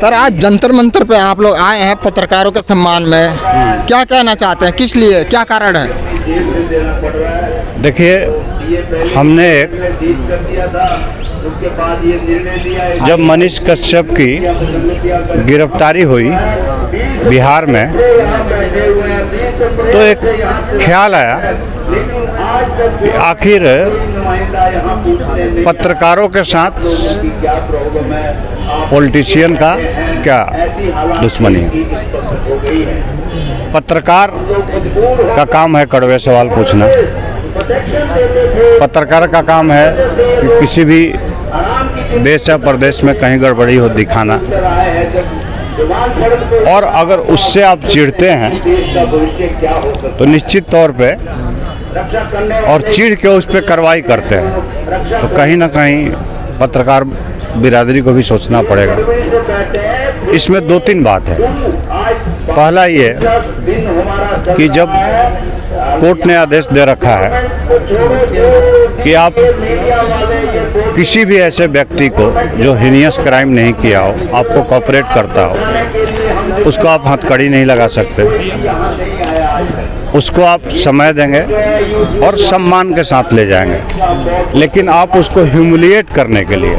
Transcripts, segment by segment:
Sir आज जंतर मंतर पे आप लोग आए हैं पत्रकारों के सम्मान में, क्या कहना चाहते हैं, किस लिए, क्या कारण है? देखिए, हमने जब मनीष कश्यप की गिरफ्तारी हुई बिहार में, तो एक ख्याल आया कि आखिर पत्रकारों के साथ पॉलिटिशियन का क्या दुश्मनी है। पत्रकार का काम है कड़वे सवाल पूछना। पत्रकार का काम है कि किसी भी देश या प्रदेश में कहीं गड़बड़ी हो दिखाना, और अगर उससे आप चिढ़ते हैं तो निश्चित तौर पे और चिढ़ के उस पर कार्रवाई करते हैं, तो कहीं ना कहीं पत्रकार बिरादरी को भी सोचना पड़ेगा। इसमें दो तीन बात है। पहला ये कि जब कोर्ट ने आदेश दे रखा है कि आप किसी भी ऐसे व्यक्ति को जो हीनियस क्राइम नहीं किया हो, आपको कोऑपरेट करता हो, उसको आप हथकड़ी नहीं लगा सकते, उसको आप समय देंगे और सम्मान के साथ ले जाएंगे। लेकिन आप उसको ह्यूमिलिएट करने के लिए,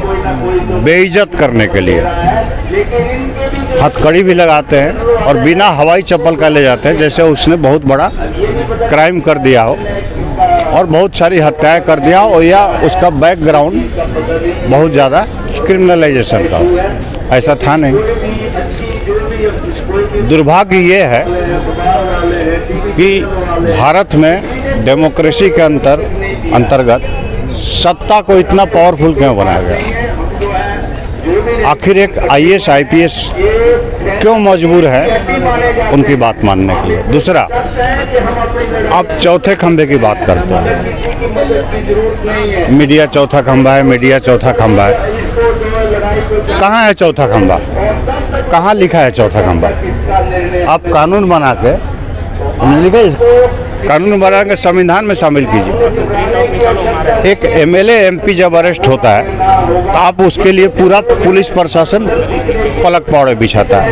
बेइज्जत करने के लिए हथकड़ी भी लगाते हैं और बिना हवाई चप्पल का ले जाते हैं, जैसे उसने बहुत बड़ा क्राइम कर दिया हो और बहुत सारी हत्याएं कर दिया हो, या उसका बैकग्राउंड बहुत ज़्यादा क्रिमिनलाइजेशन का हो। ऐसा था नहीं। दुर्भाग्य ये है कि भारत में डेमोक्रेसी के अंतर्गत सत्ता को इतना पावरफुल क्यों बनाया गया? आखिर एक IAS IPS क्यों मजबूर है उनकी बात मानने के लिए? दूसरा, आप चौथे खंभे की बात करते हैं। मीडिया चौथा खंभा है, मीडिया चौथा खंभा है। कहाँ है चौथा खंभा? कहाँ लिखा है चौथा खंभा? आप कानून बना के, कानून बना के संविधान में शामिल कीजिए। एक MLA MP जब अरेस्ट होता है तो आप उसके लिए पूरा पुलिस प्रशासन पलक पौड़े बिछाता है।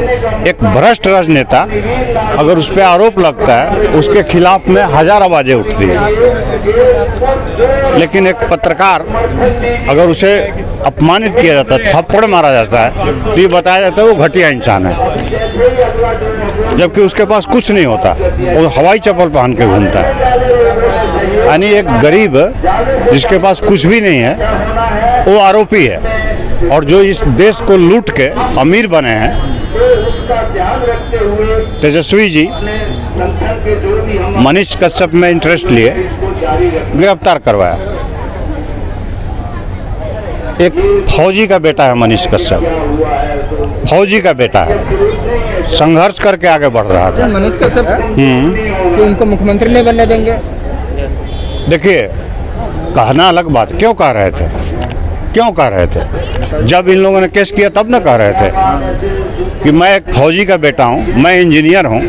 एक भ्रष्ट राजनेता अगर उस पर आरोप लगता है, उसके खिलाफ में 1000 आवाजें उठती है। लेकिन एक पत्रकार अगर उसे अपमानित किया जाता है, थप्पड़ मारा जाता है, तो ये बताया जाता है वो घटिया इंसान है, जबकि उसके पास कुछ नहीं होता, वो हवाई चप्पल पहन के घूमता है। यानी एक गरीब जिसके पास कुछ भी नहीं है वो आरोपी है, और जो इस देश को लूट के अमीर बने हैं, तेजस्वी जी मनीष कश्यप में इंटरेस्ट लिए गिरफ्तार करवाया। एक फौजी का बेटा है मनीष कश्यप, फौजी का बेटा है, संघर्ष करके आगे बढ़ रहा था। मनीष कश्यप कि उनको मुख्यमंत्री नहीं बनने देंगे? देखिए, कहना अलग बात। क्यों कह रहे थे? क्यों कह रहे थे? जब इन लोगों ने केस किया तब ना कह रहे थे कि मैं एक फौजी का बेटा हूं, मैं इंजीनियर हूं,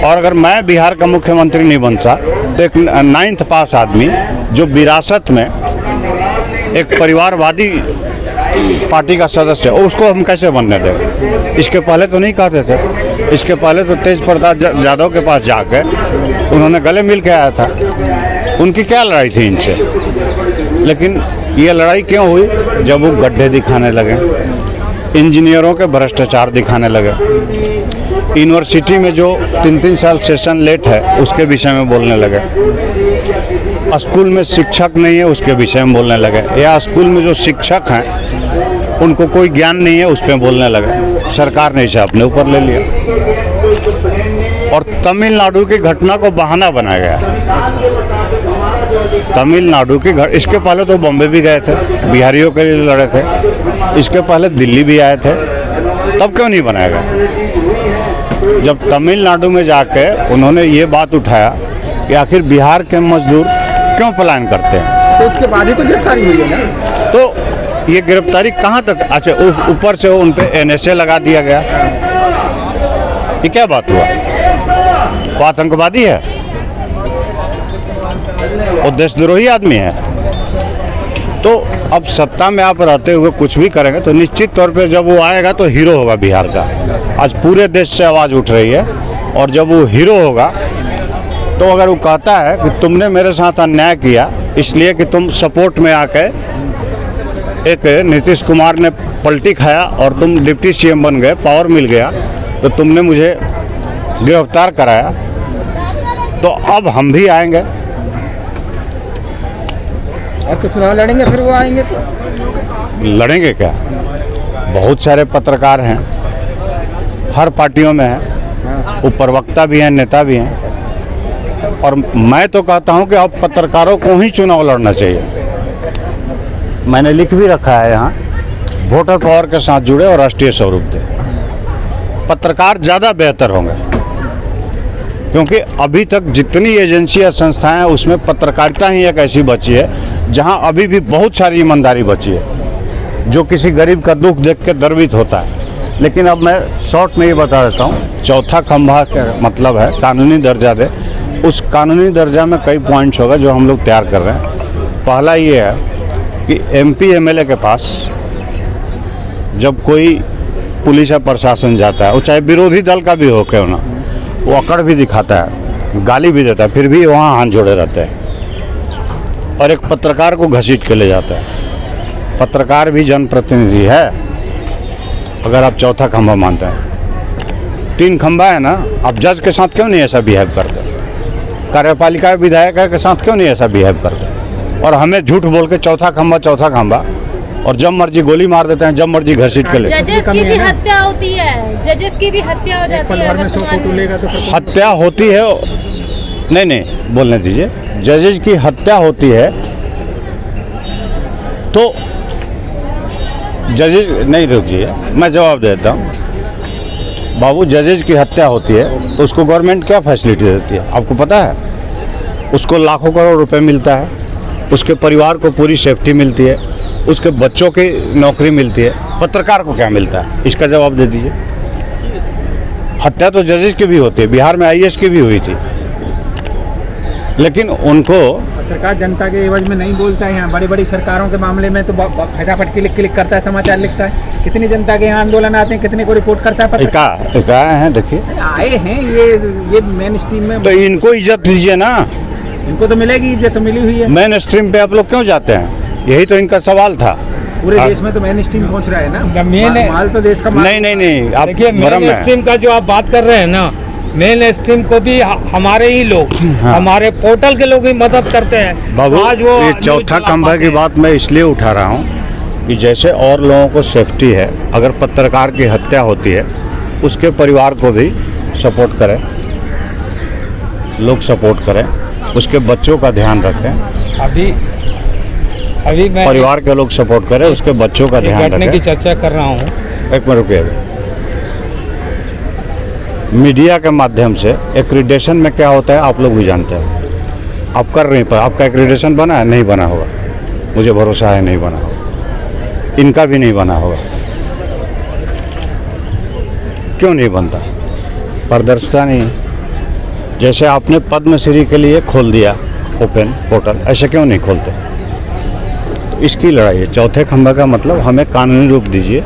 और अगर मैं बिहार का मुख्यमंत्री नहीं बनता तो एक 9th पास आदमी जो विरासत में एक परिवारवादी पार्टी का सदस्य है, उसको हम कैसे बनने दें? इसके पहले तो नहीं कहते थे। इसके पहले तो तेज प्रताप यादव के पास जाकर उन्होंने गले मिल के आया था। उनकी क्या लड़ाई थी इनसे? लेकिन ये लड़ाई क्यों हुई? जब वो गड्ढे दिखाने लगे, इंजीनियरों के भ्रष्टाचार दिखाने लगे, यूनिवर्सिटी में जो 3-3 साल सेशन लेट है उसके विषय में बोलने लगे, स्कूल में शिक्षक नहीं है उसके विषय में बोलने लगे, या स्कूल में जो शिक्षक हैं उनको कोई ज्ञान नहीं है उस पर बोलने लगे। सरकार ने इसे अपने ऊपर ले लिया और तमिलनाडु की घटना को बहाना बनाया गया। तमिलनाडु की इसके पहले तो बॉम्बे भी गए थे, बिहारियों के लिए लड़े थे, इसके पहले दिल्ली भी आए थे, तब क्यों नहीं बनाया गया? जब तमिलनाडु में जाके उन्होंने ये बात उठाया कि आखिर बिहार के मजदूर क्यों पलायन करते हैं, तो उसके बाद ही तो गिरफ्तारी हुई है ना। तो ये गिरफ्तारी कहाँ तक? अच्छा, ऊपर से उन पे NSA लगा दिया गया। ये क्या बात हुआ? वो आतंकवादी है, वो देशद्रोही आदमी है। तो अब सत्ता में आप रहते हुए कुछ भी करेंगे तो निश्चित तौर पे जब वो आएगा तो हीरो होगा बिहार का। आज पूरे देश से आवाज़ उठ रही है, और जब वो हीरो होगा तो अगर वो कहता है कि तुमने मेरे साथ अन्याय किया इसलिए कि तुम सपोर्ट में आके एक नीतीश कुमार ने पलटी खाया और तुम डिप्टी सीएम बन गए, पावर मिल गया, तो तुमने मुझे गिरफ्तार कराया, तो अब हम भी आएंगे। अब तो चुनाव लड़ेंगे, फिर वो आएंगे तो लड़ेंगे क्या? बहुत सारे पत्रकार हैं, हर पार्टियों में हैं, वो प्रवक्ता भी हैं, नेता भी हैं, और मैं तो कहता हूं कि अब पत्रकारों को ही चुनाव लड़ना चाहिए। मैंने लिख भी रखा है यहाँ, वोटर पावर के साथ जुड़े और राष्ट्रीय स्वरूप दे। पत्रकार ज़्यादा बेहतर होंगे, क्योंकि अभी तक जितनी एजेंसियां संस्थाएं हैं उसमें पत्रकारिता ही एक ऐसी बची है जहां अभी भी बहुत सारी ईमानदारी बची है, जो किसी गरीब का दुख देख के गर्वित होता है। लेकिन अब मैं शॉर्ट में ये बता देता हूँ, चौथा खंभा का मतलब है कानूनी दर्जा दे। उस कानूनी दर्जा में कई पॉइंट्स होगा जो हम लोग तैयार कर रहे हैं। पहला ये है कि एमपी एमएलए के पास जब कोई पुलिस या प्रशासन जाता है, वो चाहे विरोधी दल का भी हो क्यों ना, वो अकड़ भी दिखाता है, गाली भी देता है, फिर भी वहाँ हाथ जोड़े रहते हैं, और एक पत्रकार को घसीट के ले जाता है। पत्रकार भी जनप्रतिनिधि है, अगर आप चौथा खंभा मानते हैं। 3 खंभा है ना, आप जज के साथ क्यों नहीं ऐसा बिहेव करते? कार्यपालिका विधायक के साथ क्यों नहीं ऐसा बिहेव करते? और हमें झूठ बोल के चौथा खंभा, और जब मर्जी गोली मार देते हैं, जब मर्जी घसीट के ले। जजेस की भी हत्या होती है, जजेस की भी हत्या हो जाती है। हत्या होती है, नहीं बोलने दीजिए। जजेज की हत्या होती है तो जजेज नहीं, रुकिए मैं जवाब देता हूँ। बाबू, जजेज की हत्या होती है तो उसको गवर्नमेंट क्या फैसिलिटी देती है आपको पता है? उसको लाखों करोड़ रुपए मिलता है, उसके परिवार को पूरी सेफ्टी मिलती है, उसके बच्चों की नौकरी मिलती है। पत्रकार को क्या मिलता है? इसका जवाब दे दीजिए। हत्या तो जजेज की भी होती है, बिहार में आईएएस की भी हुई थी, लेकिन उनको पत्रकार जनता के एवज में नहीं बोलता है। यहाँ बड़ी बड़ी सरकारों के मामले में तो फटाफट क्लिक करता है, समाचार लिखता है। कितनी जनता के यहाँ आंदोलन आते हैं, कितने को रिपोर्ट करता है। एका हैं, देखिए आए हैं ये मेन स्ट्रीम में, तो इनको इज्जत दीजिए ना। इनको तो मिलेगी इज्जत, तो मिली हुई है। मेन स्ट्रीम पे आप लोग क्यों जाते हैं? यही तो इनका सवाल था। पूरे देश में तो मेन स्ट्रीम पहुंच रहा है ना, माल तो देश का नहीं, आप देखिए मेन स्ट्रीम का जो आप बात कर रहे हैं ना, मेन स्ट्रीम को भी हमारे ही लोग, हमारे पोर्टल के लोग ही मदद करते हैं। बाबू, आज वो ये चौथा खंभा की बात मैं इसलिए उठा रहा हूँ कि जैसे और लोगों को सेफ्टी है, अगर पत्रकार की हत्या होती है उसके परिवार को भी सपोर्ट करें, लोग सपोर्ट करें, उसके बच्चों का ध्यान रखें। अभी मैं परिवार के लोग सपोर्ट करें, उसके बच्चों का ध्यान घटने रखें। की चर्चा कर रहा हूँ। एक मिनट रुकिए। मीडिया के माध्यम से एक्रीडेशन में क्या होता है आप लोग भी जानते हैं। आप कर नहीं पाए, आपका एक्रीडेशन बना है? नहीं बना होगा, मुझे भरोसा है नहीं बना होगा, इनका भी नहीं बना होगा। क्यों नहीं बनता? पारदर्शिता नहीं है। जैसे आपने पद्मश्री के लिए खोल दिया ओपन पोर्टल, ऐसे क्यों नहीं खोलते? इसकी लड़ाई है। चौथे खंभे का मतलब हमें कानूनी रूप दीजिए,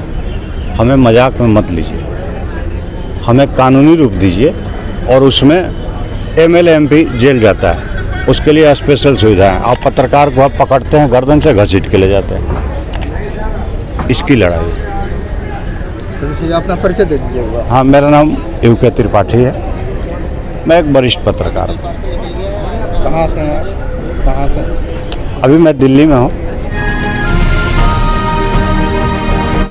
हमें मजाक में मत लीजिए, हमें कानूनी रूप दीजिए। और उसमें एमएलए एमपी जेल जाता है, उसके लिए स्पेशल सुविधा है। आप पत्रकार को आप पकड़ते हैं, गर्दन से घसीट के ले जाते हैं। इसकी लड़ाई है। चलो ठीक है, अपना परिचय दे दीजिएगा। हाँ, मेरा नाम यूके त्रिपाठी है, मैं एक वरिष्ठ पत्रकार हूँ। कहाँ से हैं? कहाँ से? अभी मैं दिल्ली में हूँ,